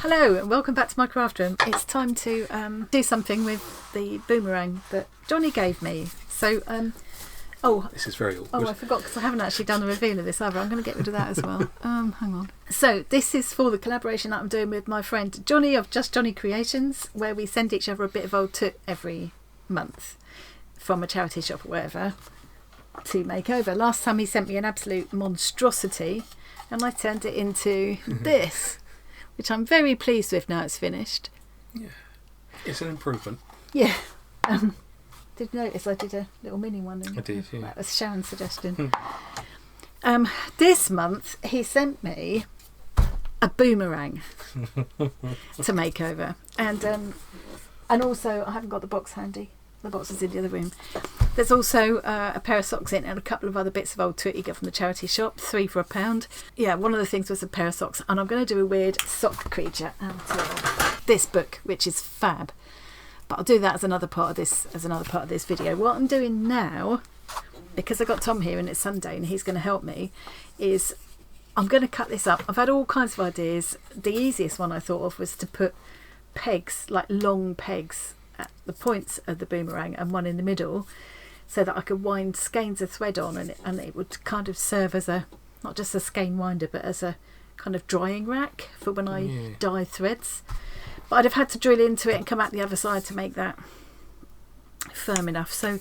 Hello and welcome back to my craft room. It's time to do something with the boomerang that Johnny gave me. So, this is very awkward. Oh, I forgot because I haven't actually done the reveal of this either. I'm going to get rid of that as well. Hang on. So this is for the collaboration that I'm doing with my friend Johnny of Just Johnny Creations, where we send each other a bit of old toot every month from a charity shop or whatever to make over. Last time he sent me an absolute monstrosity and I turned it into this, which I'm very pleased with now it's finished. Yeah, it's an improvement. Yeah. Did you notice I did a little mini one? I did, yeah. That was Sharon's suggestion. This month he sent me a boomerang to make over. And also, I haven't got the box handy. The box is in the other room. There's also a pair of socks in and a couple of other bits of old toot you get from the charity shop, 3 for £1. Yeah, one of the things was a pair of socks, and I'm going to do a weird sock creature out of this book, which is fab. But I'll do that as another part of this video. What I'm doing now, because I got Tom here and it's Sunday and he's going to help me, is I'm going to cut this up. I've had all kinds of ideas. The easiest one I thought of was to put pegs, like long pegs, at the points of the boomerang and one in the middle, so that I could wind skeins of thread on, and it would kind of serve as a, not just a skein winder, but as a kind of drying rack for when I dye threads. But I'd have had to drill into it and come out the other side to make that firm enough. So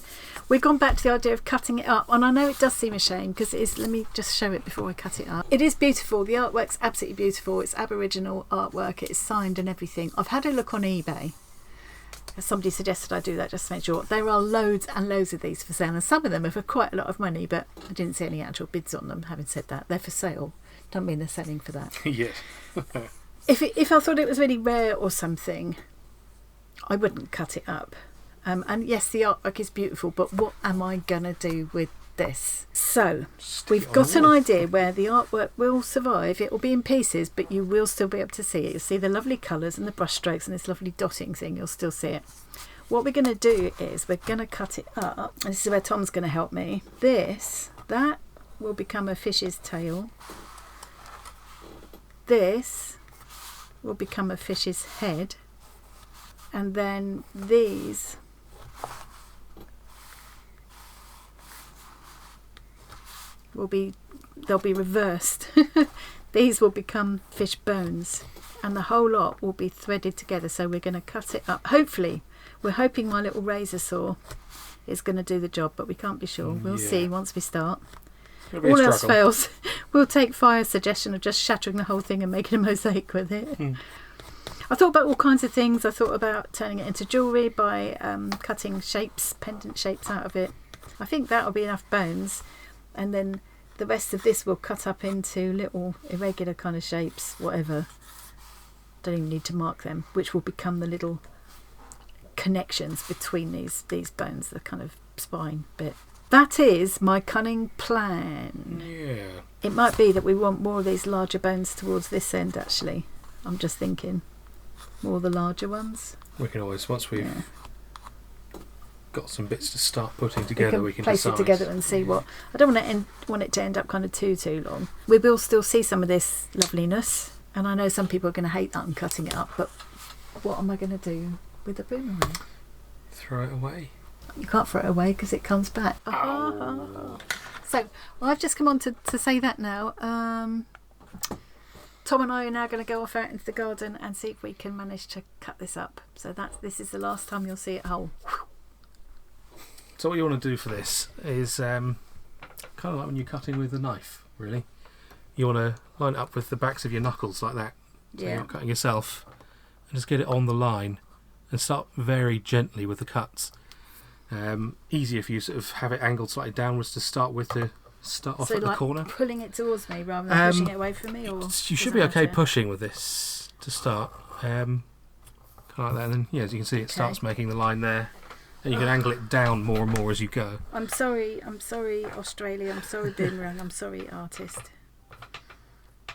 we've gone back to the idea of cutting it up, and I know it does seem a shame because it is. Let me just show it before I cut it up. It is beautiful. The artwork's absolutely beautiful. It's Aboriginal artwork. It's signed and everything. I've had a look on eBay. Somebody suggested I do that just to make sure. There are loads and loads of these for sale, and some of them are for quite a lot of money, but I didn't see any actual bids on them. Having said that, they're for sale. Don't mean they're selling for that. Yeah. If I thought it was really rare or something, I wouldn't cut it up. And yes, the artwork is beautiful, but what am I gonna do with this? So we've got an idea where the artwork will survive. It will be in pieces, but you will still be able to see it. You'll see the lovely colours and the brush strokes and this lovely dotting thing. You'll still see it. What we're going to do is we're going to cut it up, and this is where Tom's going to help me. That will become a fish's tail. This will become a fish's head, and then these they'll be reversed. These will become fish bones, and the whole lot will be threaded together. So we're going to cut it up. Hopefully, we're hoping my little razor saw is going to do the job, but we can't be sure. We'll see once we start. All else fails, we'll take Fire's suggestion of just shattering the whole thing and making a mosaic with it. I thought about all kinds of things. I thought about turning it into jewellery by cutting shapes, pendant shapes out of it. I think that'll be enough bones, and then the rest of this will cut up into little irregular kind of shapes, whatever. Don't even need to mark them, which will become the little connections between these bones, the kind of spine bit. That is my cunning plan. Yeah. It might be that we want more of these larger bones towards this end, actually. I'm just thinking more of the larger ones. We can always, once we've got some bits to start putting together, we can place decide. it together and see what. I don't want it to end up kind of too long. We will still see some of this loveliness, and I know some people are going to hate that I'm cutting it up, but what am I going to do with the boomerang? Throw it away. You can't throw it away because it comes back. So I've just come on to say that now. Tom and I are now going to go off out into the garden and see if we can manage to cut this up. So this is the last time you'll see it whole. So what you want to do for this is kind of like when you're cutting with a knife, really. You want to line it up with the backs of your knuckles like that. So you're not cutting yourself. And just get it on the line and start very gently with the cuts. Easy if you sort of have it angled slightly downwards to start with, to start off at the corner. Pulling it towards me rather than pushing it away from me? Or you should be okay pushing with this to start. Kind of like that. And then, as you can see, it starts making the line there. And you can angle it down more and more as you go. I'm sorry Australia, I'm sorry Boomerang, I'm sorry artist.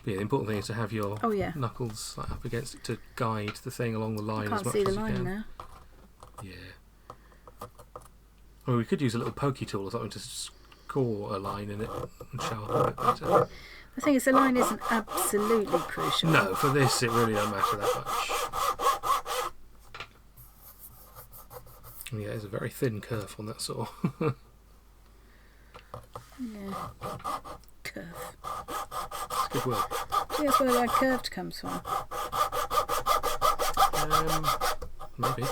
Yeah, the important thing is to have your knuckles up against it to guide the thing along the line as much as you can. I can't see the line now. Yeah. Well, we could use a little pokey tool or something to score a line in it and sharpen it later. The thing is, the line isn't absolutely crucial. No, for this it really don't matter that much. Yeah, it's a very thin curve on that saw. Yeah. Curve. It's good work. See, that's where the word curved comes from. Maybe.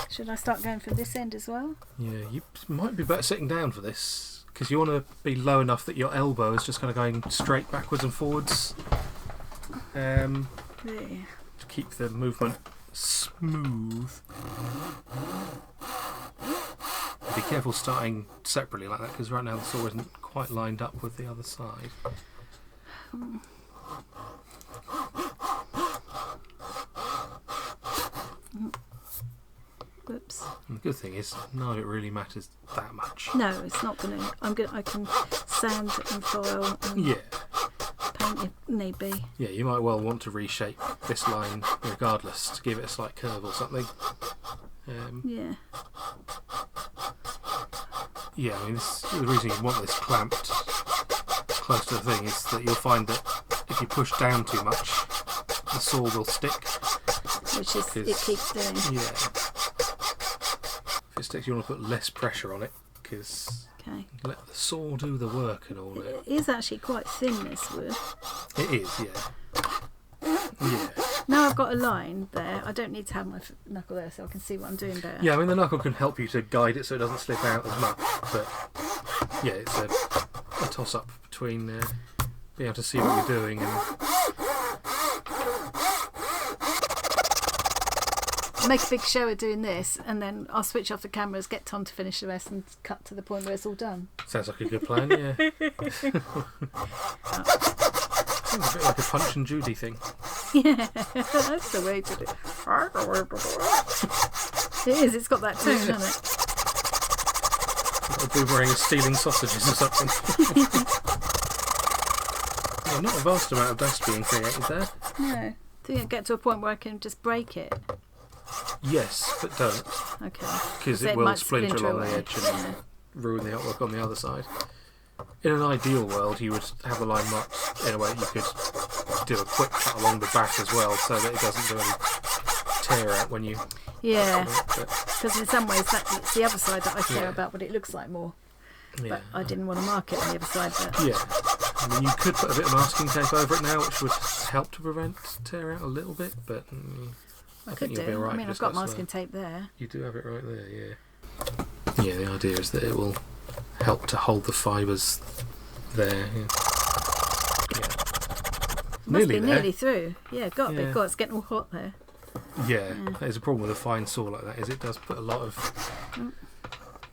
Should I start going from this end as well? Yeah, you might be better sitting down for this, because you want to be low enough that your elbow is just kind of going straight backwards and forwards. There. To keep the movement smooth. Be careful starting separately like that, because right now the saw isn't quite lined up with the other side. Whoops. And the good thing is, none of it really matters that much. No, it's not going to. I can sand and file and Yeah. paint if need be. Yeah, you might well want to reshape this line regardless to give it a slight curve or something. Yeah. Yeah, I mean, the reason you want this clamped close to the thing is that you'll find that if you push down too much, the saw will stick. Which is it keeps doing. Yeah. If it sticks, you want to put less pressure on it, because let the saw do the work and all that. It is actually quite thin, this wood. It is, yeah. Yeah. Now I've got a line there, I don't need to have my knuckle there so I can see what I'm doing better. Yeah, I mean, the knuckle can help you to guide it so it doesn't slip out as much, but yeah, it's a toss-up between being able to see what you're doing and... Make a big show of doing this, and then I'll switch off the cameras, get Tom to finish the rest, and cut to the point where it's all done. Sounds like a good plan, yeah. Sounds a bit like a Punch and Judy thing. Yeah, that's the way to do it. It is, it's got that tone, hasn't it? Like a boomerang is stealing sausages or something. Yeah, not a vast amount of dust being created there. No. Do you get to a point where I can just break it? Yes, but don't. Okay. Because it will splinter along the edge and ruin the artwork on the other side. In an ideal world, you would have the line marked in a way that you could do a quick cut along the back as well, so that it doesn't do any tear out when you... Yeah, because in some ways it's the other side that I care about what it looks like more. Yeah. But I didn't want to mark it on the other side. But yeah. I mean, you could put a bit of masking tape over it now, which would help to prevent tear out a little bit, but... I could think you'll do. be all right. I mean, I've got masking tape there. You do have it right there, yeah. Yeah, the idea is that it will help to hold the fibres there. Yeah. Must be nearly through. Yeah, got a bit. God, it's getting all hot there. Yeah, there's a problem with a fine saw like that, is it does put a lot of...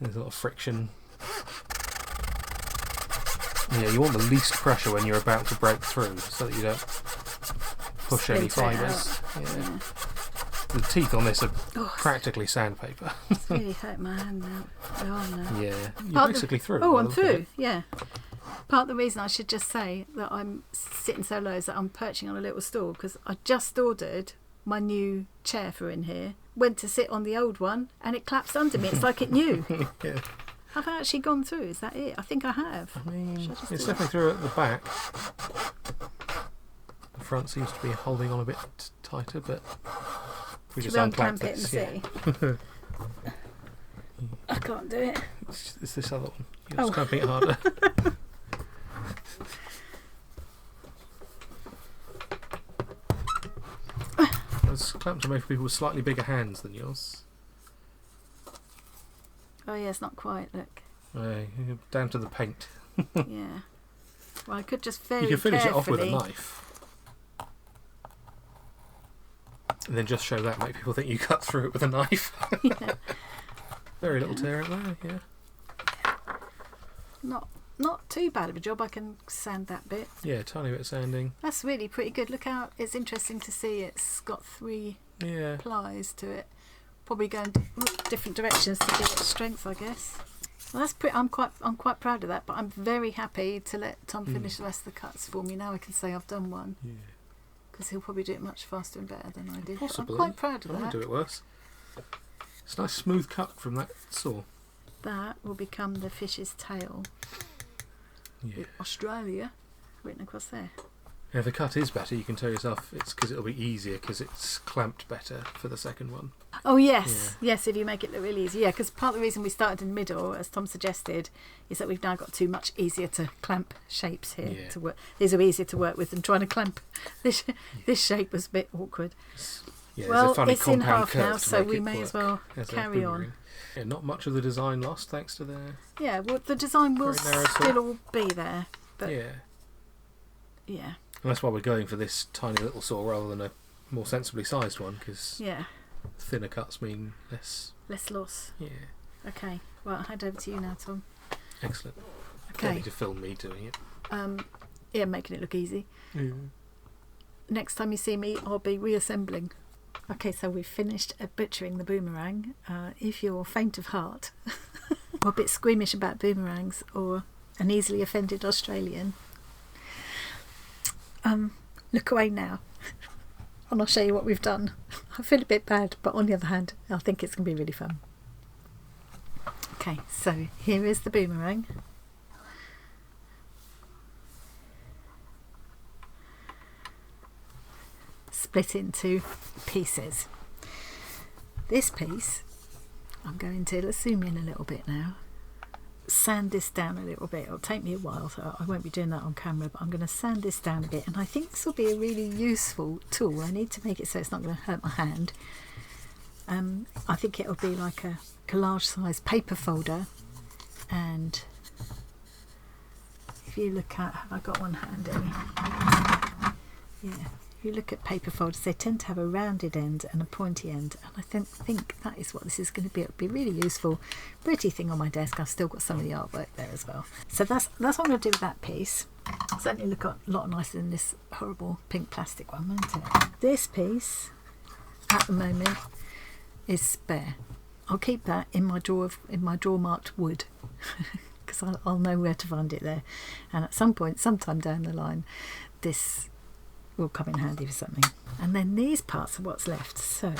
There's a lot of friction. Yeah, you want the least pressure when you're about to break through, so that you don't push any fibres. Yeah. The teeth on this are practically sandpaper. It's really hurt my hand now. Oh no. Yeah, you're basically through. Oh, I'm through. Yeah. Part of the reason I should just say that I'm sitting so low is that I'm perching on a little stool, because I just ordered my new chair for in here. Went to sit on the old one and it collapsed under me. It's like it knew. Yeah. Have I actually gone through? Is that it? I think I have. I mean, it's definitely through at the back. The front seems to be holding on a bit tighter, but we just unclamp it and see. I can't do it. It's this other one. You're just clamping it harder. There's clamps are made for people with slightly bigger hands than yours. Oh yeah, it's not quite. Look. Down to the paint. Yeah. Well, I could just very You can finish carefully... it off with a knife. And then just show that, make people think you cut through it with a knife. Yeah. Very little tear out there, yeah. Not too bad of a job. I can sand that bit. Yeah, tiny bit of sanding. That's really pretty good. Look how it's interesting to see. It's got 3 plies to it. Probably going different directions to give it strength, I guess. Well, that's pretty. I'm quite proud of that. But I'm very happy to let Tom finish the rest of the cuts for me. Now I can say I've done one. Yeah. Because he'll probably do it much faster and better than I did. Possibly. I'm quite proud of that. I might do it worse. It's a nice smooth cut from that saw. That will become the fish's tail. Yeah. Australia written across there. Yeah, if the cut is better, you can tell yourself it's because it'll be easier because it's clamped better for the second one. Oh yes, yes. If you make it look really easy, yeah. Because part of the reason we started in the middle, as Tom suggested, is that we've now got two much easier to clamp shapes here to work. These are easier to work with than trying to clamp. This shape was a bit awkward. Yeah, well, a funny it's in half curve now, so we may as well carry on. Yeah, not much of the design lost thanks to their. Yeah, well, the design will still all be there, but yeah. And that's why we're going for this tiny little saw rather than a more sensibly sized one, because thinner cuts mean less loss. Yeah. Okay. Well, I'll hand over to you now, Tom. Excellent. Okay. Don't need to film me doing it. Yeah, making it look easy. Mm. Next time you see me, I'll be reassembling. Okay, so we've finished butchering the boomerang. If you're faint of heart or a bit squeamish about boomerangs or an easily offended Australian, look away now and I'll show you what we've done. I feel a bit bad, but on the other hand, I think it's going to be really fun. Okay, so here is the boomerang. Split into pieces. This piece, I'm going to, let's zoom in a little bit now, sand this down a little bit. It'll take me a while, so I won't be doing that on camera, but I'm going to sand this down a bit, and I think this will be a really useful tool. I need to make it so it's not going to hurt my hand. I think it'll be like a collage size paper folder, and if you look at, have I got one handy? Yeah. If you look at paper folders, they tend to have a rounded end and a pointy end, and I think that is what this is going to be. It'll be really useful. Pretty thing on my desk. I've still got some of the artwork there as well. So that's what I'm going to do with that piece. Certainly look a lot nicer than this horrible pink plastic one, won't it? This piece, at the moment, is spare. I'll keep that in my drawer marked wood, because I'll know where to find it there. And at some point, sometime down the line, this will come in handy for something. And then these parts are what's left. So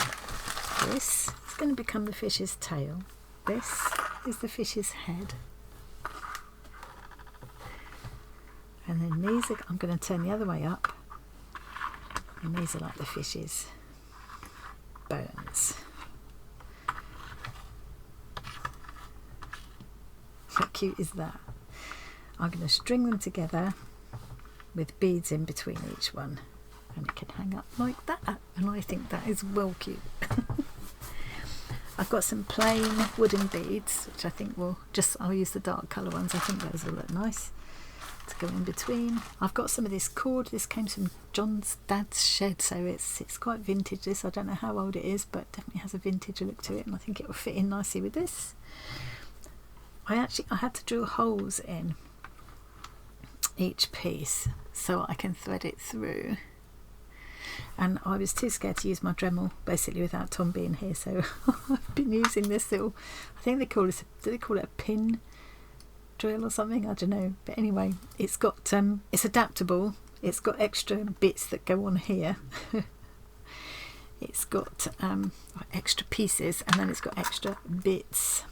this is going to become the fish's tail. This is the fish's head. And then these are, I'm going to turn the other way up. And these are like the fish's bones. How cute is that? I'm going to string them together with beads in between each one, and it can hang up like that, and I think that is well cute. I've got some plain wooden beads, which I think I'll use the dark colour ones. I think those will look nice to go in between. I've got some of this cord. This came from John's dad's shed, so it's quite vintage. This, I don't know how old it is, but definitely has a vintage look to it, and I think it will fit in nicely with this. I had to drill holes in each piece so I can thread it through, and I was too scared to use my Dremel basically without Tom being here, so I've been using this little, I think they call it a pin drill or something, I don't know, but anyway, it's got it's adaptable, it's got extra bits that go on here. It's got extra pieces, and then it's got extra bits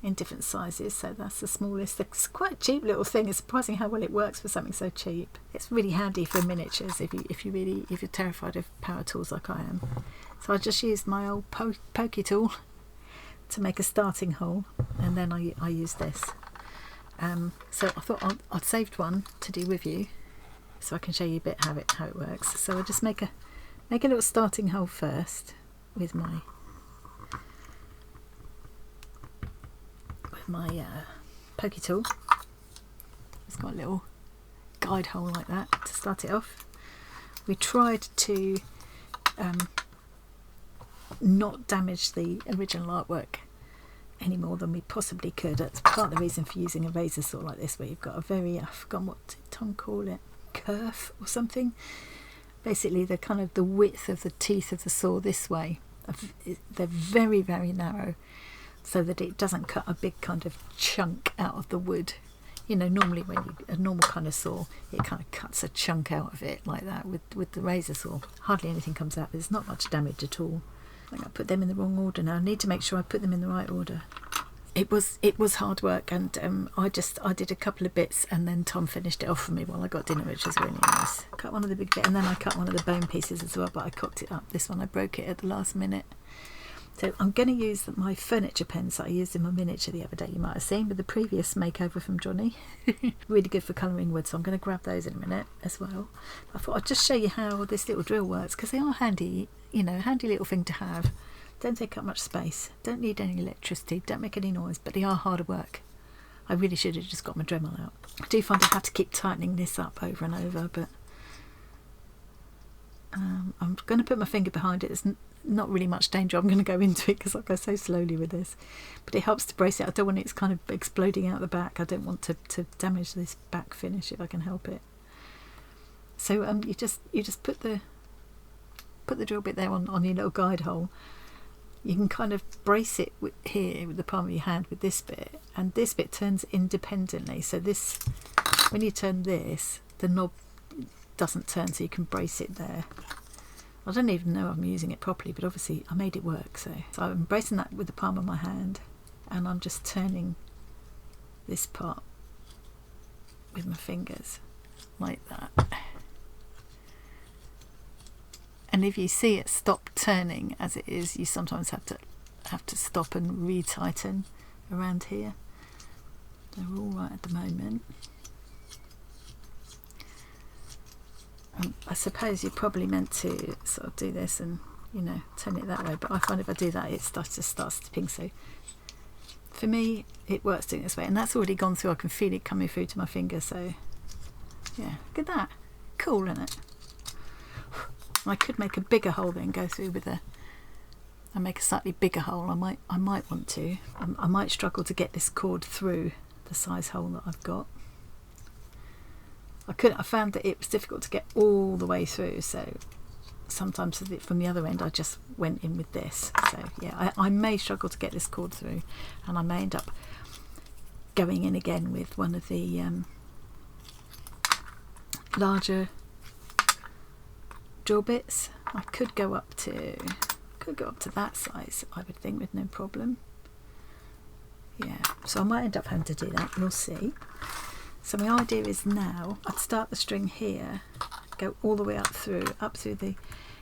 in different sizes, so that's the smallest. It's quite a cheap little thing. It's surprising how well it works for something so cheap. It's really handy for miniatures if you're terrified of power tools like I am. So I just used my old pokey tool to make a starting hole, and then I used this. So I thought I'd saved one to do with you, so I can show you a bit how it works. So I just make a little starting hole first with my pokey tool. It's got a little guide hole like that to start it off. We tried to not damage the original artwork any more than we possibly could. That's part of the reason for using a razor saw like this, where you've got a very, I've forgotten what did Tom call it, kerf or something. Basically the kind of the width of the teeth of the saw this way, they're very, very narrow, so that it doesn't cut a big kind of chunk out of the wood. You know, normally when a normal kind of saw, it kind of cuts a chunk out of it like that. With the razor saw, hardly anything comes out. There's not much damage at all. I think I put them in the wrong order now. I need to make sure I put them in the right order. it was hard work, and I did a couple of bits, and then Tom finished it off for me while I got dinner, which was really nice. Cut one of the big bits, and then I cut one of the bone pieces as well, but I cooked it up. This one I broke it at the last minute. So I'm going to use my furniture pens that I used in my miniature the other day. You might have seen with the previous makeover from Johnny. Really good for colouring wood, so I'm going to grab those in a minute as well. I thought I'd just show you how this little drill works, because they are handy, you know, handy little thing to have. Don't take up much space, don't need any electricity, don't make any noise, but they are hard work. I really should have just got my Dremel out. I do find I have to keep tightening this up over and over, but I'm going to put my finger behind it. There's not really much danger. I'm going to go into it because I go so slowly with this, but it helps to brace it. I don't want it kind of exploding out the back. I don't want to damage this back finish if I can help it. So you just put the drill bit there on your little guide hole. You can kind of brace it here with the palm of your hand with this bit, and this bit turns independently. So this, when you turn this, the knob doesn't turn, so you can brace it there. I don't even know I'm using it properly, but obviously I made it work. So I'm bracing that with the palm of my hand, and I'm just turning this part with my fingers like that. And if you see it stop turning as it is, you sometimes have to stop and retighten around here. They're all right at the moment. I suppose you're probably meant to sort of do this and, you know, turn it that way, but I find if I do that it starts tipping. So for me it works doing it this way, and that's already gone through. I can feel it coming through to my finger. So yeah, look at that, cool, isn't it? I could make a bigger hole then, go through with I make a slightly bigger hole. I might want to. I might struggle to get this cord through the size hole that I've got. I found that it was difficult to get all the way through, so sometimes from the other end I just went in with this. So yeah, I may struggle to get this cord through, and I may end up going in again with one of the larger drill bits. I could go up to that size, I would think, with no problem. Yeah, so I might end up having to do that, we'll see. So my idea is now I'd start the string here, go all the way up through the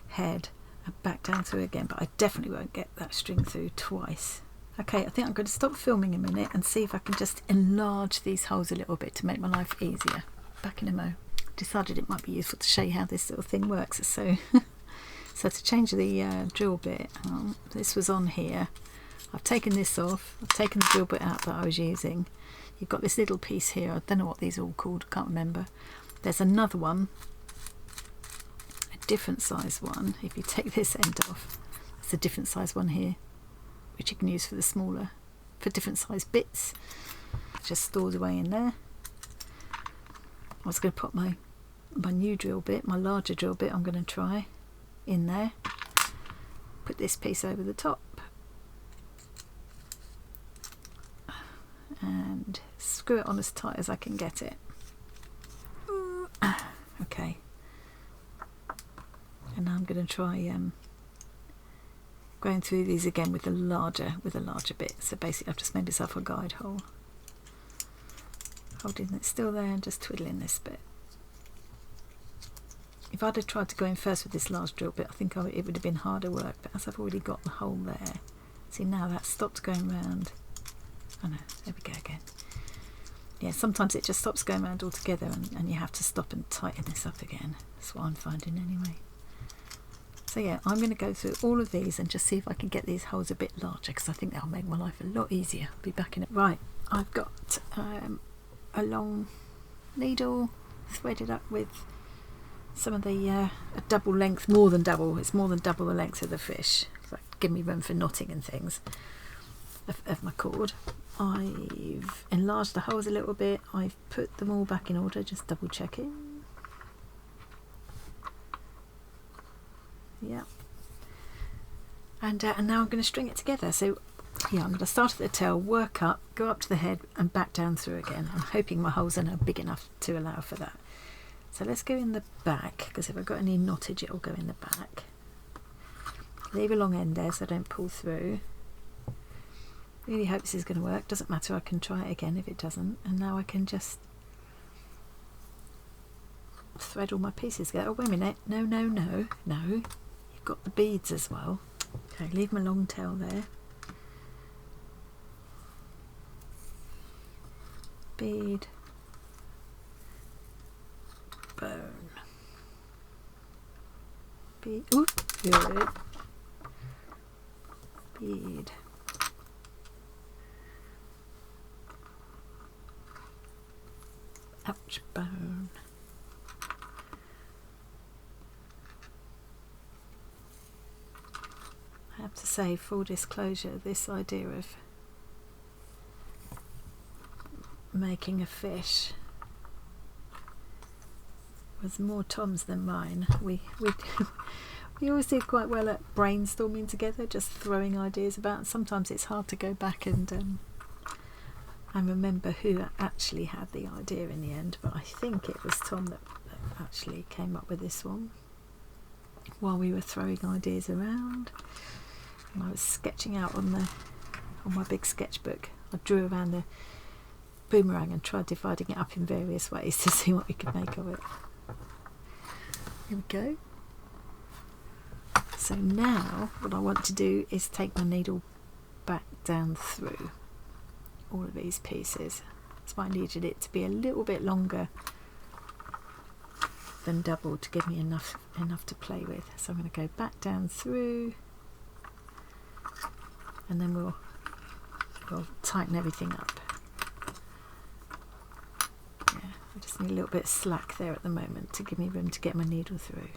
head and back down through again, but I definitely won't get that string through twice. Okay, I think I'm going to stop filming a minute and see if I can just enlarge these holes a little bit to make my life easier. Back in a mo. Decided it might be useful to show you how this little thing works. So to change the drill bit, this was on here. I've taken this off, I've taken the drill bit out that I was using. You've got this little piece here, I don't know what these are all called, I can't remember. There's another one, a different size one. If you take this end off, there's a different size one here, which you can use for different size bits. Just stored away in there. I was going to put my new drill bit, my larger drill bit, I'm going to try in there. Put this piece over the top and screw it on as tight as I can get it. Okay, and now I'm going to try going through these again with a larger bit. So basically I've just made myself a guide hole, holding it still there and just twiddling this bit. If I'd have tried to go in first with this large drill bit, I think it would have been harder work, but as I've already got the hole there, see, now that stopped going round. Oh no, there we go again. Yeah, sometimes it just stops going round altogether, and you have to stop and tighten this up again. That's what I'm finding anyway. So yeah, I'm going to go through all of these and just see if I can get these holes a bit larger, because I think that'll make my life a lot easier. I'll be back in it. Right, I've got a long needle threaded up with some of the a double length, more than double. It's more than double the length of the fish. So give me room for knotting and things of my cord. I've enlarged the holes a little bit. I've put them all back in order, just double checking. Yeah. And now I'm going to string it together. So yeah, I'm going to start at the tail, work up, go up to the head and back down through again. I'm hoping my holes are now big enough to allow for that. So let's go in the back, because if I've got any knottage it'll go in the back. Leave a long end there so I don't pull through. Really hope this is going to work. Doesn't matter, I can try it again if it doesn't. And now I can just thread all my pieces together. Oh, wait a minute. No. You've got the beads as well. Okay, leave my long tail there. Bead. Bone. Bead. Ooh, good. Bead. Ouch, bone. I have to say, full disclosure, this idea of making a fish was more Tom's than mine. We always did quite well at brainstorming together, just throwing ideas about. Sometimes it's hard to go back and remember who actually had the idea in the end, but I think it was Tom that actually came up with this one while we were throwing ideas around. And I was sketching out on my big sketchbook. I drew around the boomerang and tried dividing it up in various ways to see what we could make of it. Here we go. So now what I want to do is take my needle back down through all of these pieces. That's why I needed it to be a little bit longer than double to give me enough to play with. So I'm going to go back down through, and then we'll tighten everything up. Yeah, I just need a little bit of slack there at the moment to give me room to get my needle through.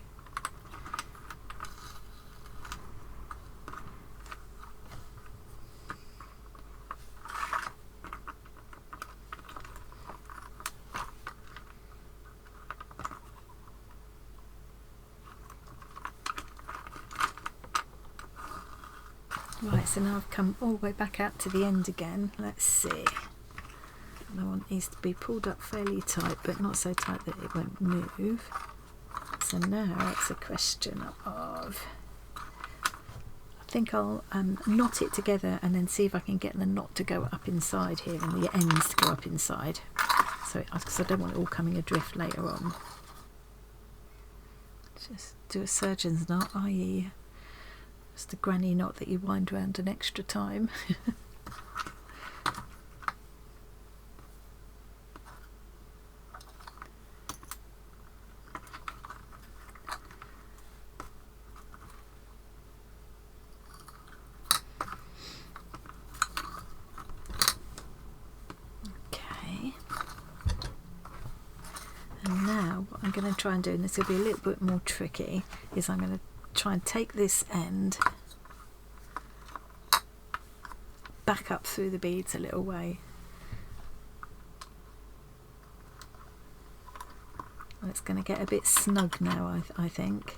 Right, so now I've come all the way back out to the end again. Let's see. And I want these to be pulled up fairly tight, but not so tight that it won't move. So now it's a question of, I think I'll knot it together and then see if I can get the knot to go up inside here and the ends to go up inside. So, because I don't want it all coming adrift later on. Just do a surgeon's knot, i.e. just a granny knot that you wind around an extra time. Okay. And now what I'm going to try and do, and this will be a little bit more tricky, is I'm going to try and take this end back up through the beads a little way. And it's going to get a bit snug now, I think.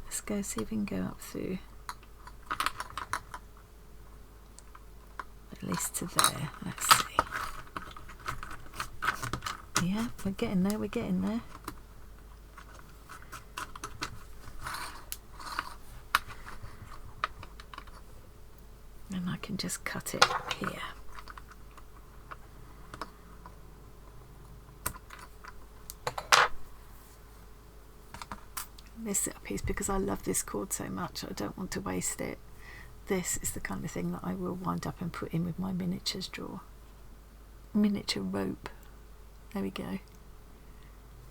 Let's go see if we can go up through at least to there. Let's see. Yeah, we're getting there, we're getting there. And I can just cut it here. This little piece, because I love this cord so much, I don't want to waste it. This is the kind of thing that I will wind up and put in with my miniatures drawer. Miniature rope. There we go.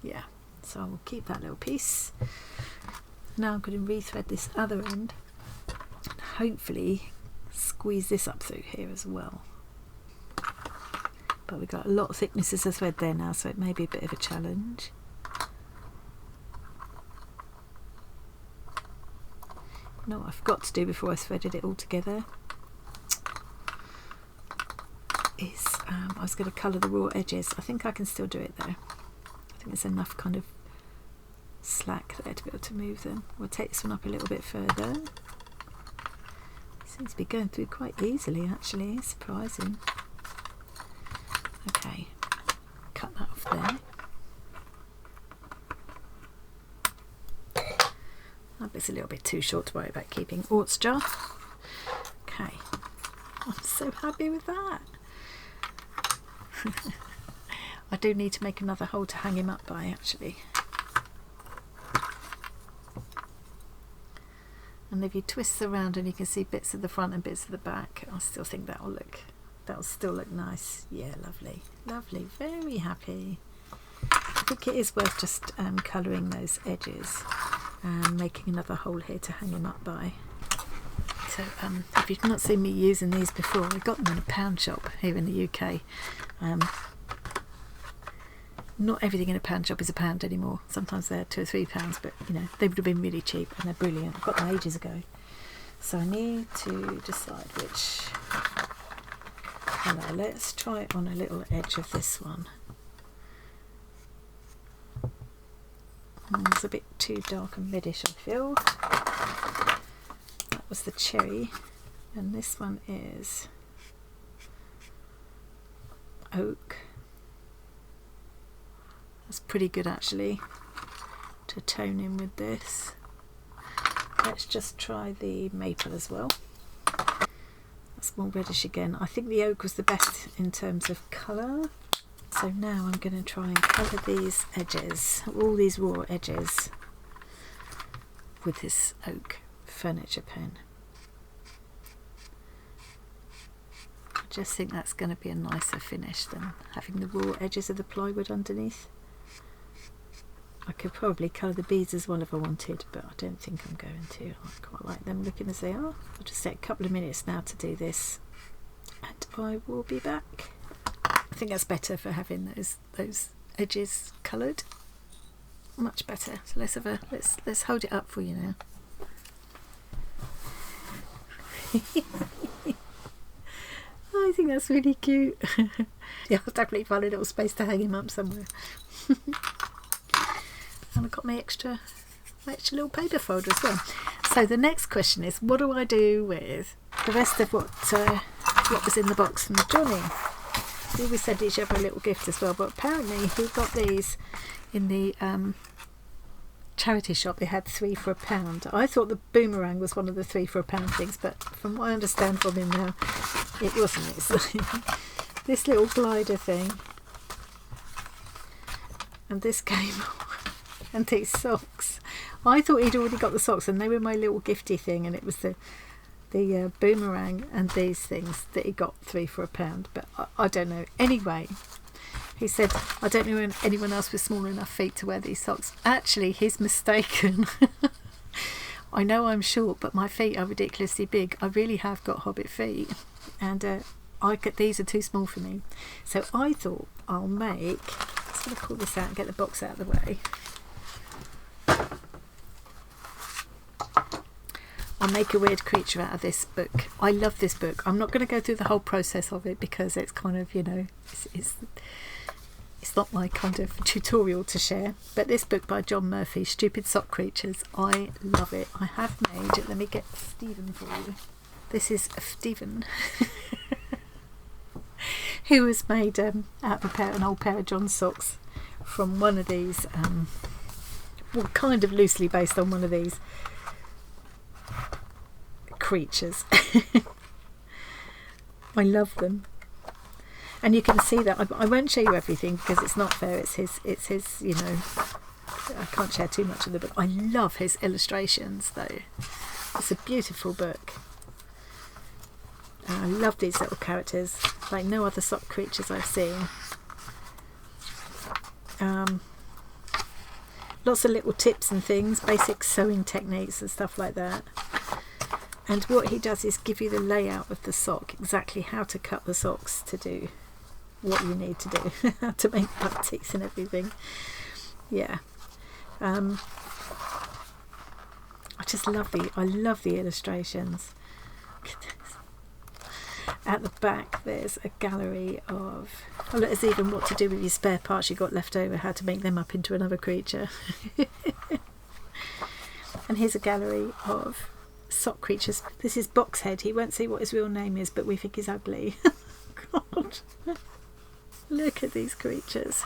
Yeah, so I will keep that little piece. Now I'm going to rethread this other end and hopefully squeeze this up through here as well. But we've got a lot of thicknesses of thread there now, so it may be a bit of a challenge. You know what I forgot to do before I threaded it all together is I was going to colour the raw edges. I think I can still do it though. I think there's enough kind of slack there to be able to move them. We'll take this one up a little bit further. Seems to be going through quite easily actually, surprising. Okay, cut that off there. That bit's a little bit too short to worry about keeping. Orts jar. Okay, I'm so happy with that. I do need to make another hole to hang him up by, actually. And if you twist around and you can see bits of the front and bits of the back, I still think that'll still look nice. Yeah, lovely, lovely, very happy. I think it is worth just colouring those edges and making another hole here to hang him up by. So if you've not seen me using these before, I got them in a pound shop here in the UK. Not everything in a pound shop is a pound anymore. Sometimes they're £2 or £3, but you know, they would have been really cheap and they're brilliant. I got them ages ago. So I need to decide which colour. Let's try it on a little edge of this one. It's a bit too dark and reddish, I feel. That was the cherry, and this one is oak. That's pretty good actually to tone in with this. Let's just try the maple as well. That's more reddish again. I think the oak was the best in terms of colour. So now I'm going to try and colour these edges, all these raw edges, with this oak furniture pen. I just think that's going to be a nicer finish than having the raw edges of the plywood underneath. I could probably colour the beads as well if I wanted, but I don't think I'm going to. I quite like them looking as they are. I'll just take a couple of minutes now to do this, and I will be back. I think that's better for having those edges coloured. Much better. So let's hold it up for you now. I think that's really cute. Yeah, I'll definitely find a little space to hang him up somewhere. And I've got my extra little paper folder as well. So the next question is, what do I do with the rest of what was in the box from Johnny? We always send each other a little gift as well, but apparently he got these in the charity shop. They had 3 for £1. I thought the Boomerang was one of the 3 for £1 things, but from what I understand from him now, it wasn't. It's this little glider thing, and this came, and these socks. I thought he'd already got the socks, and they were my little gifty thing, and it was the Boomerang and these things that he got 3 for £1, but I don't know. Anyway, he said, I don't know if anyone else with small enough feet to wear these socks. Actually, he's mistaken. I know I'm short, but my feet are ridiculously big. I really have got hobbit feet, and these are too small for me. So I thought I'll make, just going to pull this out and get the box out of the way. I'll make a weird creature out of this book. I love this book. I'm not going to go through the whole process of it because it's kind of, you know, it's not my kind of tutorial to share. But this book by John Murphy, Stupid Sock Creatures, I love it. I have made, let me get Stephen for you. This is Stephen, who has made out of an old pair of John's socks from one of these, well, kind of loosely based on one of these creatures. I love them, and you can see that I won't show you everything because it's not fair. It's his, you know, I can't share too much of the book. I love his illustrations though. It's a beautiful book, and I love these little characters like no other sock creatures I've seen. Lots of little tips and things, basic sewing techniques and stuff like that. And what he does is give you the layout of the sock, exactly how to cut the socks to do what you need to do, how to make butt teeth and everything. Yeah. I just love I love the illustrations. At the back there's a gallery of, oh look, there's even what to do with your spare parts you got left over, how to make them up into another creature. And here's a gallery of sock creatures. This is Boxhead. He won't say what his real name is, but we think he's ugly. God, look at these creatures.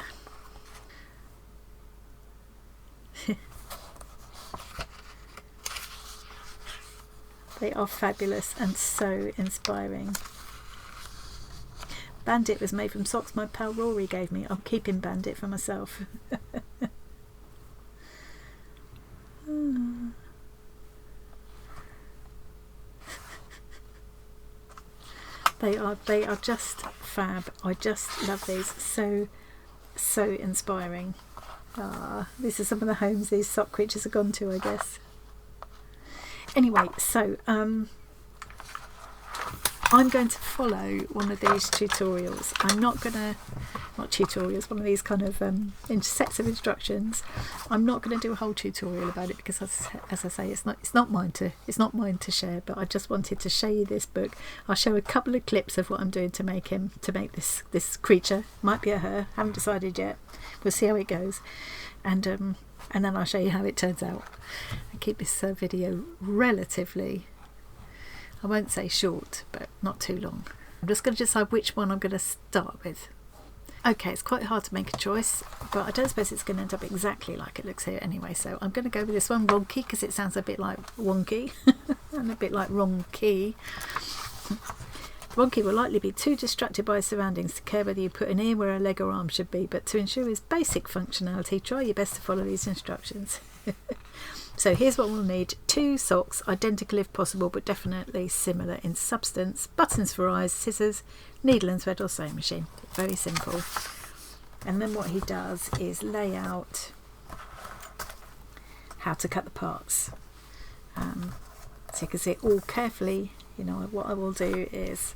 They are fabulous and so inspiring. Bandit was made from socks my pal Rory gave me. I'm keeping Bandit for myself. They are just fab. I just love these. So inspiring. These are some of the homes these sock creatures have gone to, I guess. Anyway, so I'm going to follow one of these tutorials. I'm not tutorials, one of these kind of sets of instructions. I'm not going to do a whole tutorial about it because, as I say, it's not mine to share. But I just wanted to show you this book. I'll show a couple of clips of what I'm doing to make this creature. Might be a her. Haven't decided yet. We'll see how it goes, and then I'll show you how it turns out. I keep this video relatively, I won't say short, but not too long. I'm just going to decide which one I'm going to start with. Okay, it's quite hard to make a choice, but I don't suppose it's going to end up exactly like it looks here anyway, so I'm going to go with this one, Wonky, because it sounds a bit like wonky and a bit like wrong key. Wonky will likely be too distracted by his surroundings to care whether you put an ear where a leg or arm should be, but to ensure his basic functionality, try your best to follow these instructions. So here's what we'll need: 2 socks, identical if possible, but definitely similar in substance, buttons for eyes, scissors, needle and thread or sewing machine. Very simple. And then what he does is lay out how to cut the parts. So you can see it all carefully. You know, what I will do is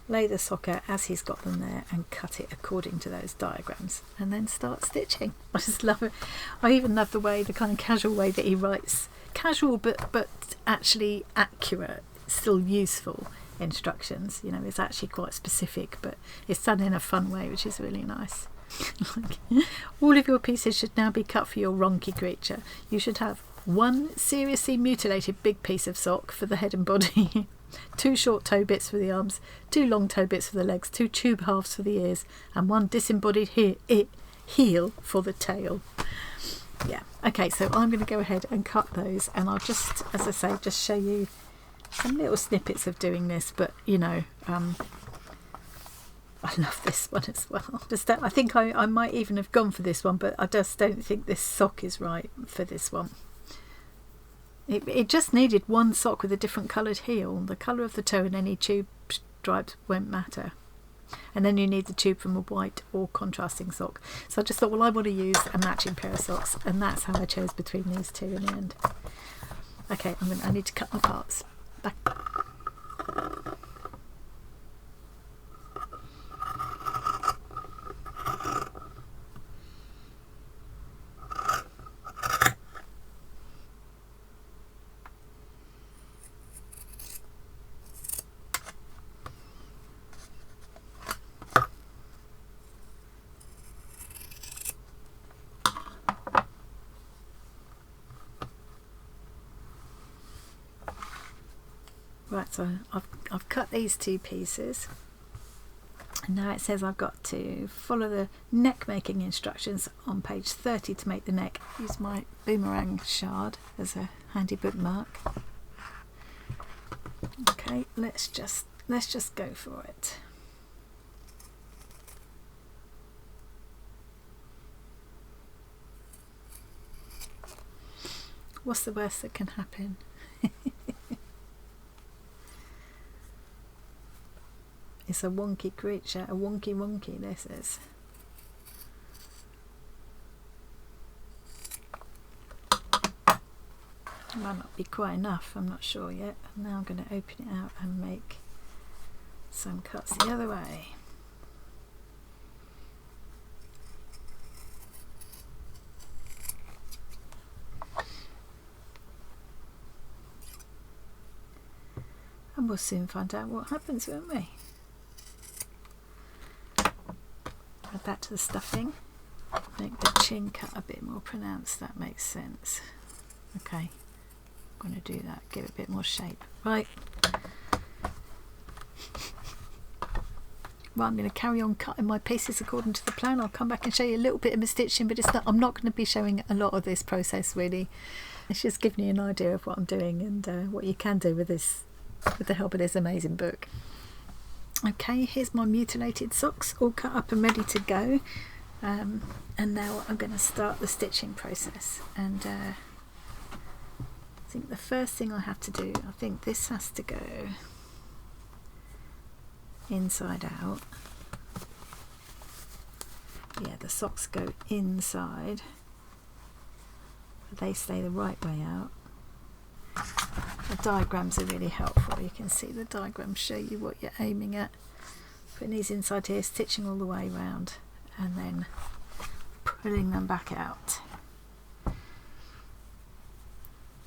lay the sock out as he's got them there and cut it according to those diagrams, and then start stitching. I just love it. I even love the kind of casual way that he writes. Casual but actually accurate, still useful instructions. You know, it's actually quite specific, but it's done in a fun way, which is really nice. All of your pieces should now be cut for your Ronky creature. You should have 1 seriously mutilated big piece of sock for the head and body, 2 short toe bits for the arms, 2 long toe bits for the legs, 2 tube halves for the ears, and 1 disembodied heel for the tail. Yeah, okay, so I'm going to go ahead and cut those, and I'll just, as I say, just show you some little snippets of doing this, but you know, I love this one as well. I think I might even have gone for this one, but I just don't think this sock is right for this one. It just needed 1 sock with a different coloured heel. The colour of the toe and any tube stripes won't matter. And then you need the tube from a white or contrasting sock. So I just thought, well, I want to use a matching pair of socks, and that's how I chose between these 2 in the end. Okay, I need to cut my parts. Back. Right, so I've cut these 2 pieces, and now it says I've got to follow the neck making instructions on page 30 to make the neck. Use my Boomerang shard as a handy bookmark. Okay, let's just go for it. What's the worst that can happen? It's a wonky creature, a wonky this is. It might not be quite enough, I'm not sure yet. Now I'm going to open it out and make some cuts the other way. And we'll soon find out what happens, won't we? Add that to the stuffing. Make the chin cut a bit more pronounced, that makes sense. Okay, I'm going to do that, give it a bit more shape. Right. Well, I'm going to carry on cutting my pieces according to the plan. I'll come back and show you a little bit of my stitching, but I'm not going to be showing a lot of this process really. It's just giving you an idea of what I'm doing and what you can do with this, with the help of this amazing book. Okay, here's my mutilated socks all cut up and ready to go. And now I'm going to start the stitching process. And I think the first thing I have to do, I think this has to go inside out. Yeah, the socks go inside, but they stay the right way out. The diagrams are really helpful. You can see the diagrams show you what you're aiming at. Putting these inside here, stitching all the way around, and then pulling them back out.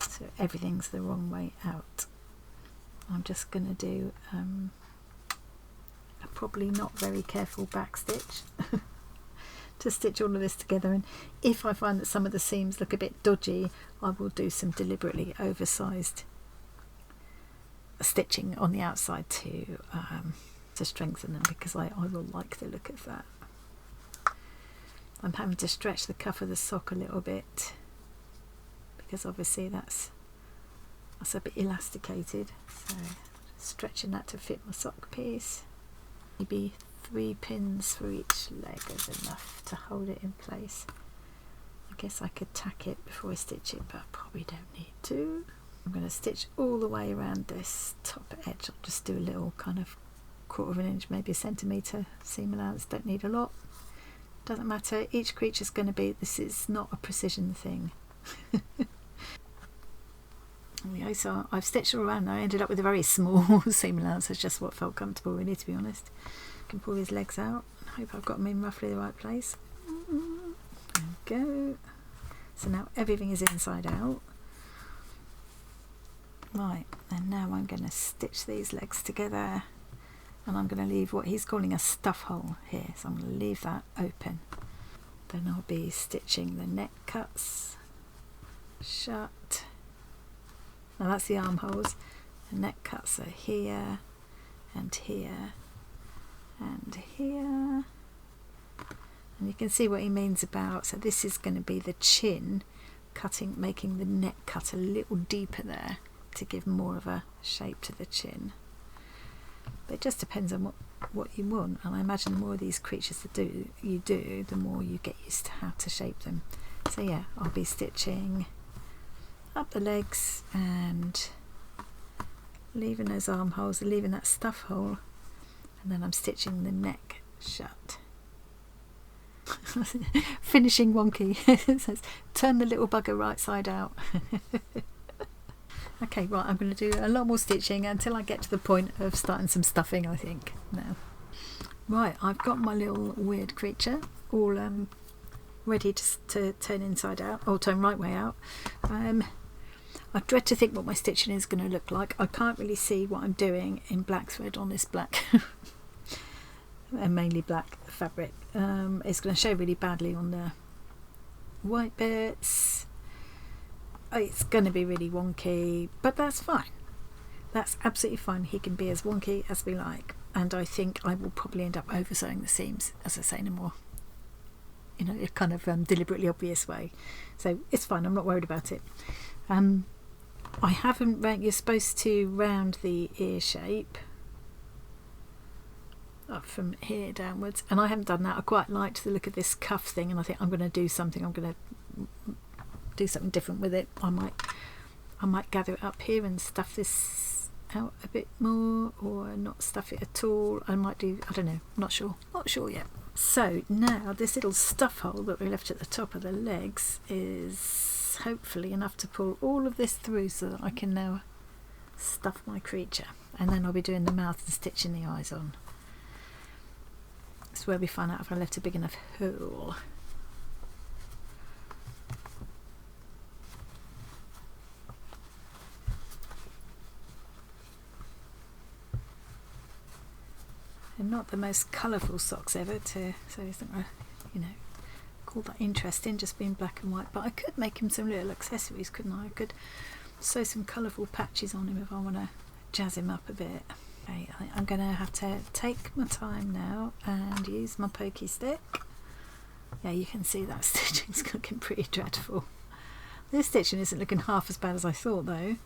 So everything's the wrong way out. I'm just going to do a probably not very careful back stitch to stitch all of this together, and if I find that some of the seams look a bit dodgy, I will do some deliberately oversized stitching on the outside to strengthen them, because I will like the look of that. I'm having to stretch the cuff of the sock a little bit, because obviously that's a bit elasticated, so stretching that to fit my sock piece. Maybe 3 pins for each leg is enough to hold it in place. I guess I could tack it before I stitch it, but I probably don't need to. I'm going to stitch all the way around this top edge. I'll just do a little kind of 1/4 inch, maybe a centimetre seam allowance. Don't need a lot. Doesn't matter. Each creature's going to be, this is not a precision thing. Anyway, so I've stitched all around. I ended up with a very small seam allowance. It's just what felt comfortable, really, to be honest. I can pull these legs out. I hope I've got them in roughly the right place. There we go. So now everything is inside out. Right, and now I'm going to stitch these legs together, and I'm going to leave what he's calling a stuff hole here. So I'm going to leave that open. Then I'll be stitching the neck cuts shut. Now that's the armholes. The neck cuts are here and here and here. And you can see what he means about, so this is going to be the chin, cutting, making the neck cut a little deeper there to give more of a shape to the chin. But it just depends on what you want, and I imagine the more of these creatures that you do, the more you get used to how to shape them. So yeah, I'll be stitching up the legs and leaving those armholes, leaving that stuff hole, and then I'm stitching the neck shut. Finishing wonky. It says turn the little bugger right side out. Okay, right, I'm going to do a lot more stitching until I get to the point of starting some stuffing, I think, now. Right, I've got my little weird creature all ready to turn inside out, or turn right way out. I dread to think what my stitching is going to look like. I can't really see what I'm doing in black thread on this black and mainly black fabric. It's going to show really badly on the white bits. It's going to be really wonky, but that's fine. That's absolutely fine. He can be as wonky as we like, and I think I will probably end up over sewing the seams, as I say, in a more, you know, a kind of deliberately obvious way. So it's fine. I'm not worried about it. I haven't. You're supposed to round the ear shape up from here downwards, and I haven't done that. I quite liked the look of this cuff thing, and I think I'm going to do something. I'm going to do something different with it. I might gather it up here and stuff this out a bit more, or not stuff it at all. I might do, I don't know, not sure yet. So now this little stuff hole that we left at the top of the legs is hopefully enough to pull all of this through, so that I can now stuff my creature, and then I'll be doing the mouth and stitching the eyes on. That's where we find out if I left a big enough hole. And not the most colourful socks ever, so it's not, you know, call that interesting, just being black and white. But I could make him some little accessories, couldn't I? I could sew some colourful patches on him if I want to jazz him up a bit. Okay, I'm going to have to take my time now and use my pokey stick. Yeah, you can see that stitching's looking pretty dreadful. This stitching isn't looking half as bad as I thought, though.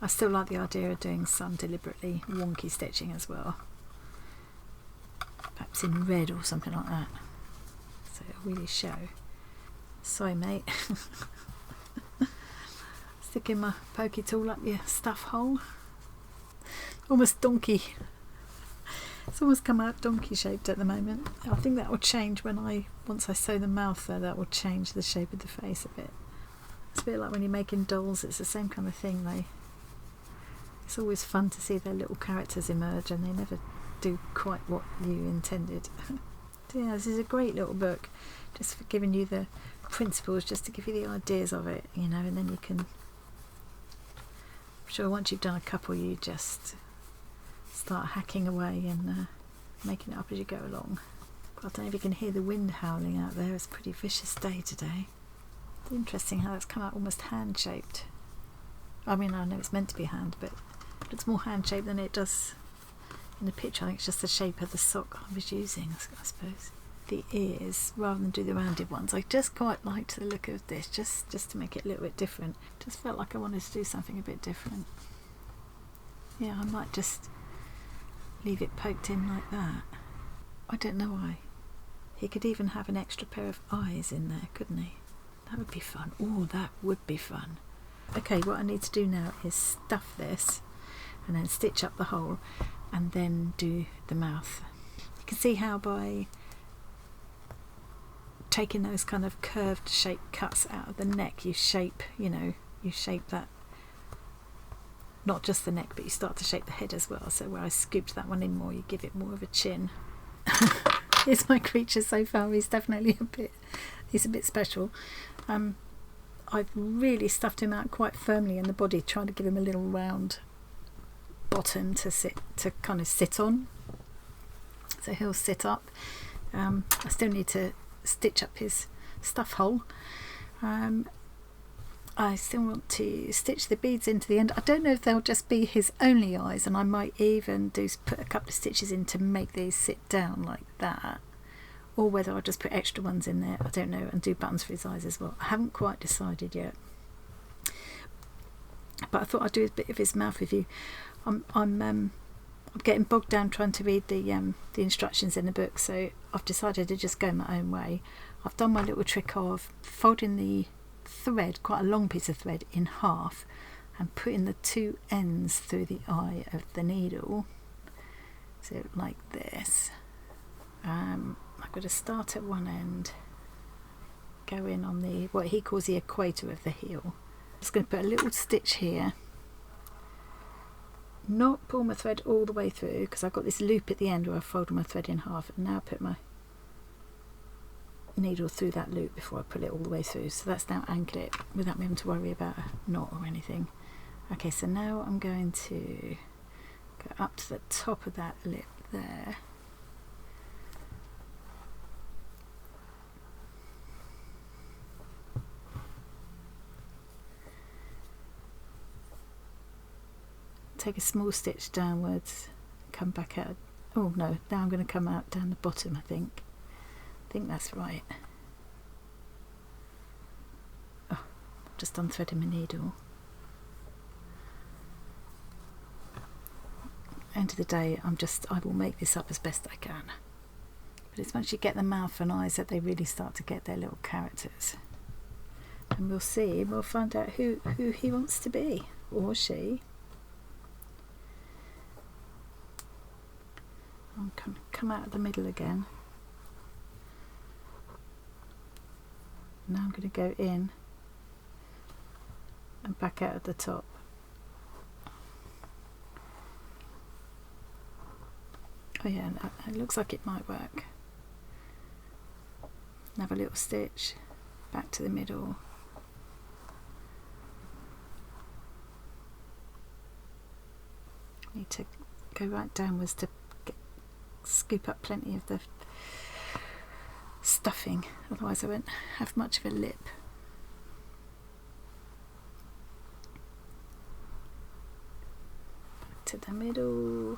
I still like the idea of doing some deliberately wonky stitching as well. perhaps in red or something like that, so it'll really show. Sorry mate. Sticking my pokey tool up your stuff hole. Almost donkey. It's almost come out donkey shaped at the moment. I think that will change once I sew the mouth though. That will change the shape of the face a bit. It's a bit like when you're making dolls. It's the same kind of thing. It's always fun to see their little characters emerge, and they never do quite what you intended. Yeah, this is a great little book, just for giving you the principles, just to give you the ideas of it, you know, and then you can, I'm sure once you've done a couple, you just start hacking away and making it up as you go along. I don't know if you can hear the wind howling out there. It's a pretty vicious day today. It's interesting how it's come out almost hand shaped. I mean, I know it's meant to be hand, but it looks more hand shaped than it does in the picture. I think it's just the shape of the sock I was using, I suppose. The ears, rather than do the rounded ones, I just quite liked the look of this, just to make it a little bit different. Just felt like I wanted to do something a bit different. Yeah, I might just leave it poked in like that. I don't know why. He could even have an extra pair of eyes in there, couldn't he? That would be fun. Oh, that would be fun. Okay, what I need to do now is stuff this and then stitch up the hole and then do the mouth. You can see how by taking those kind of curved shaped cuts out of the neck, you shape that, not just the neck, but you start to shape the head as well. So where I scooped that one in more, you give it more of a chin. Here's my creature so far. He's definitely he's a bit special. I've really stuffed him out quite firmly in the body, trying to give him a little round bottom to kind of sit on. So he'll sit up. I still need to stitch up his stuff hole. I still want to stitch the beads into the end. I don't know if they'll just be his only eyes, and I might even put a couple of stitches in to make these sit down like that, or whether I'll just put extra ones in there, I don't know, and do buttons for his eyes as well. I haven't quite decided yet, but I thought I'd do a bit of his mouth with you. I'm getting bogged down trying to read the instructions in the book, so I've decided to just go my own way. I've done my little trick of folding the thread, quite a long piece of thread, in half and putting the two ends through the eye of the needle, so like this. I'm going to start at one end, go in on the what he calls the equator of the heel. I'm just going to put a little stitch here, not pull my thread all the way through, because I've got this loop at the end where I fold my thread in half, and now put my needle through that loop before I pull it all the way through. So that's now anchored it without me having to worry about a knot or anything. Okay, so now I'm going to go up to the top of that lip there, take a small stitch downwards, come back out. Oh no, now I'm going to come out down the bottom. I think that's right. Oh, just unthreading my needle. End of the day, I will make this up as best I can. But it's once you get the mouth and eyes that they really start to get their little characters. And we'll see, we'll find out who he wants to be, or she. I'm going to come out of the middle again. Now I'm going to go in and back out at the top. Oh yeah, it looks like it might work. Another little stitch, back to the middle. Need to go right downwards to scoop up plenty of the stuffing, otherwise I won't have much of a lip. Back to the middle.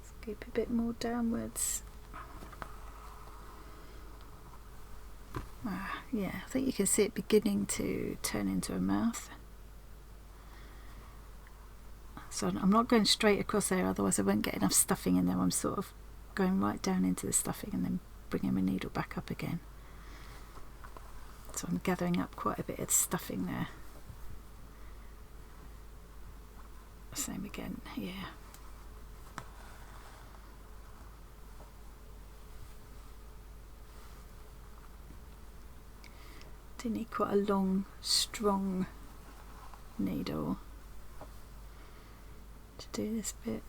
Scoop a bit more downwards. Yeah, I think you can see it beginning to turn into a mouth. So I'm not going straight across there, otherwise I won't get enough stuffing in there. I'm sort of going right down into the stuffing and then bringing my needle back up again. So I'm gathering up quite a bit of stuffing there. Same again here. Do need quite a long, strong needle to do this bit.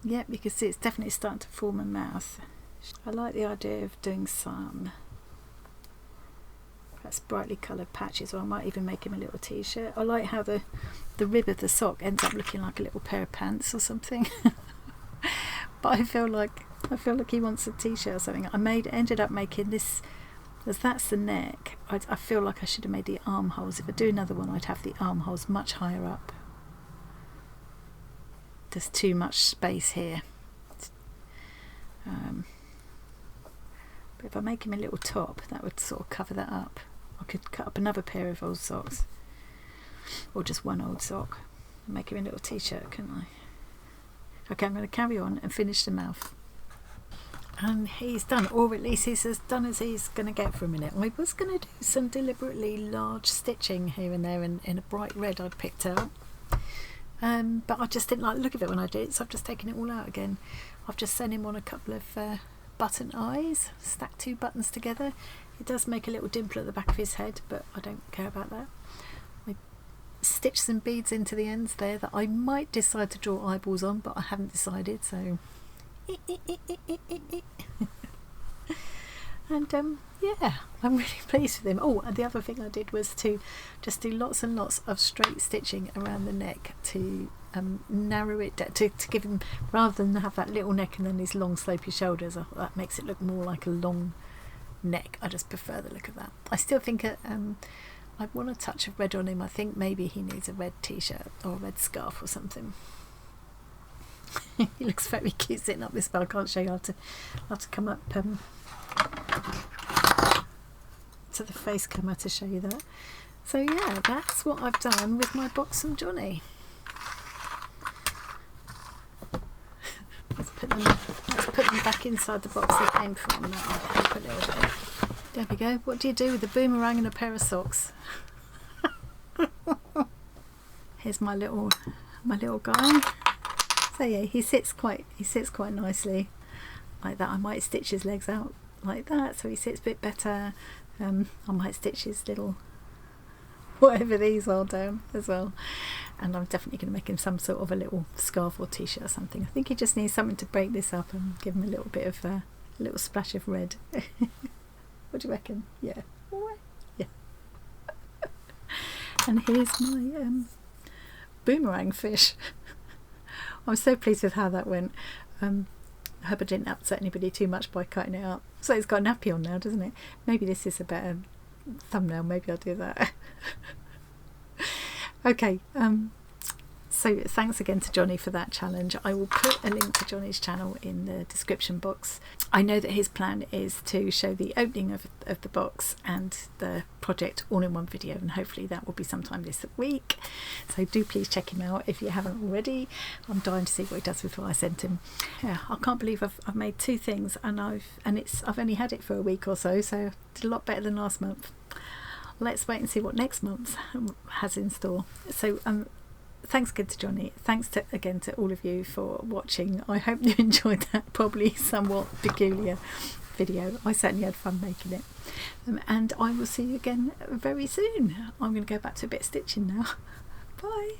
Yep, you can see it's definitely starting to form a mouth. I like the idea of doing some perhaps brightly coloured patches, or I might even make him a little t-shirt. I like how the rib of the sock ends up looking like a little pair of pants or something. But I feel like he wants a t-shirt or something. Ended up making this, as that's the neck. I feel like I should have made the armholes. If I do another one, I'd have the armholes much higher up. There's too much space here. But if I make him a little top, that would sort of cover that up. I could cut up another pair of old socks, or just one old sock, and make him a little t-shirt, couldn't I? Okay, I'm going to carry on and finish the mouth. And he's done, or at least he's as done as he's going to get for a minute. I was going to do some deliberately large stitching here and there in a bright red I'd picked out. But I just didn't like the look of it when I did it, so I've just taken it all out again. I've just sent him on a couple of button eyes, stacked 2 buttons together. It does make a little dimple at the back of his head, but I don't care about that. I stitched some beads into the ends there that I might decide to draw eyeballs on, but I haven't decided, so... And yeah, I'm really pleased with him. Oh, and the other thing I did was to just do lots and lots of straight stitching around the neck to narrow it down, to give him, rather than have that little neck and then these long slopey shoulders, that makes it look more like a long neck. I just prefer the look of that. I still think I want a touch of red on him. I think maybe he needs a red t-shirt or a red scarf or something. He looks very cute sitting up this way. I can't show you. I'll have to come up to the face camera to show you that. So yeah, that's what I've done with my Boxam Johnny. Let's put them back inside the box they came from. Up a little bit. There we go. What do you do with a boomerang and a pair of socks? Here's my little guy. So yeah, he sits quite nicely like that. I might stitch his legs out like that so he sits a bit better. I might stitch his little whatever these are down as well, and I'm definitely going to make him some sort of a little scarf or t-shirt or something. I think he just needs something to break this up and give him a little bit of a little splash of red. What do you reckon? Yeah. Yeah. And here's my boomerang fish. I'm so pleased with how that went. I hope I didn't upset anybody too much by cutting it up. So it's got a nappy on now, doesn't it? Maybe this is a better thumbnail. Maybe I'll do that. Okay. So thanks again to Johnny for that challenge. I will put a link to Johnny's channel in the description box. I know that his plan is to show the opening of the box and the project all in one video, and hopefully that will be sometime this week. So do please check him out if you haven't already. I'm dying to see what he does with what I sent him. Yeah, I can't believe I've made 2 things and I've only had it for a week or so, so I did a lot better than last month. Let's wait and see what next month has in store. So thanks again to Johnny. Thanks again to all of you for watching. I hope you enjoyed that probably somewhat peculiar video. I certainly had fun making it. And I will see you again very soon. I'm going to go back to a bit of stitching now. Bye.